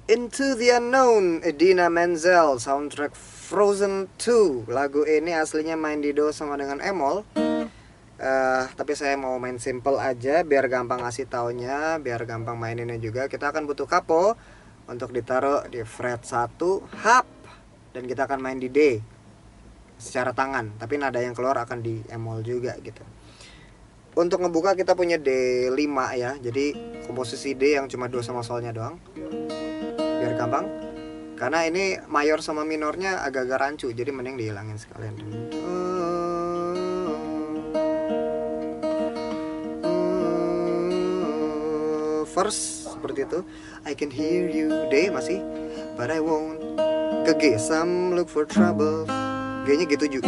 Into the Unknown, Idina Menzel, soundtrack Frozen II. Lagu ini aslinya main di do sama dengan emol. Tapi saya mau main simple aja biar gampang ngasih taunya, biar gampang maininnya juga. Kita akan butuh kapo untuk ditaruh di fret 1 harp, dan kita akan main di D secara tangan, tapi nada yang keluar akan di emol juga gitu. Untuk ngebuka kita punya D5 ya. Jadi komposisi D yang cuma do sama solnya doang. Biar gampang. Karena ini mayor sama minornya agak-agak rancu, jadi mending dihilangin sekalian. First seperti itu. I can hear you, D masih, but I won't. Ke G, some look for trouble. G-nya G7,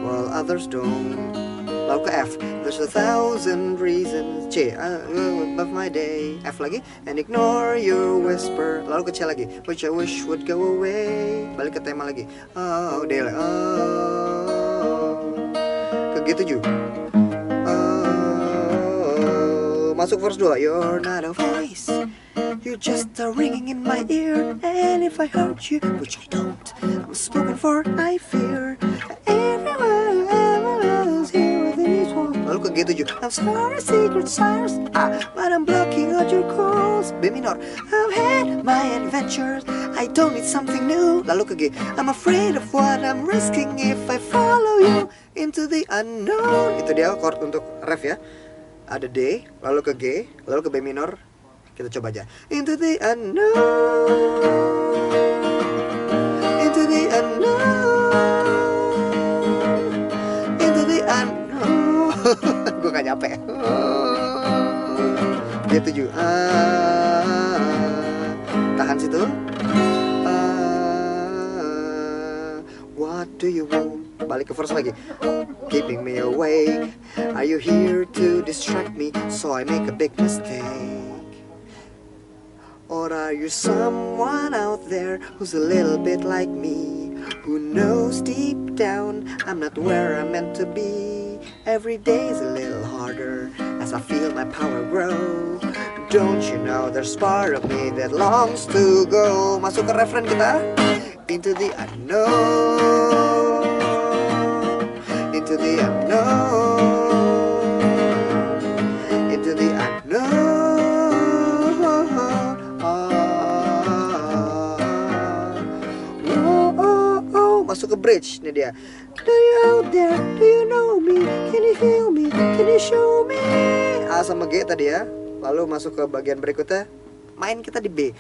while others don't. Lalu ke F, there's 1,000 reasons. C, above my day. F lagi, and ignore your whisper. Lalu ke C lagi, which I wish would go away. Balik ke tema lagi, oh, D lagi, oh. Ke G7, masuk verse 2. You're not a voice, you're just a ringing in my ear. And if I hurt you, which I don't, I'm spoken for, I fear. Everyone else here within this world. Lalu ke G7. I'm sorry, secret stars, but I'm blocking out your calls. B minor. I've had my adventures, I don't need something new. Lalu ke G. I'm afraid of what I'm risking if I follow you into the unknown. Itu dia chord untuk ref ya. Ada D, lalu ke G, lalu ke B minor. Kita coba aja. Into the unknown, into the unknown, into the unknown. Gue gak nyampe. G7. Tahan situ. What do you want? Balik ke verse lagi. Keeping me awake, are you here to distract me so I make a big mistake? Or are you someone out there who's a little bit like me, who knows deep down I'm not where I'm meant to be? Every day's a little harder as I feel my power grow. Don't you know there's part of me that longs to go? Masuk ke referen kita. Into the unknown, into the unknown, into the unknown. Masuk ke bridge, ini dia. Do you out there, do you know me? Can you feel me? Can you show me? A sama G tadi ya. Lalu masuk ke bagian berikutnya, main kita di B.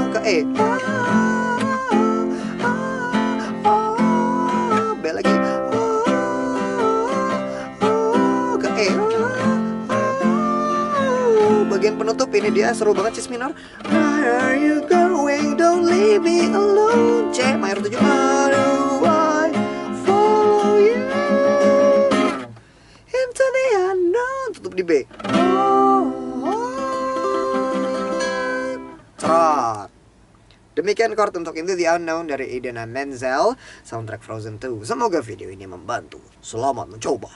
Ke E. B lagi. Ke E. Bagian penutup ini dia seru banget, cis minor. Where are you going? Don't leave me alone. C mayor 7. How do I follow you into the unknown? Tutup di B. Cerot. Demikian chord untuk Into the Unknown dari Idina Menzel, soundtrack Frozen II. Semoga video ini membantu. Selamat mencoba.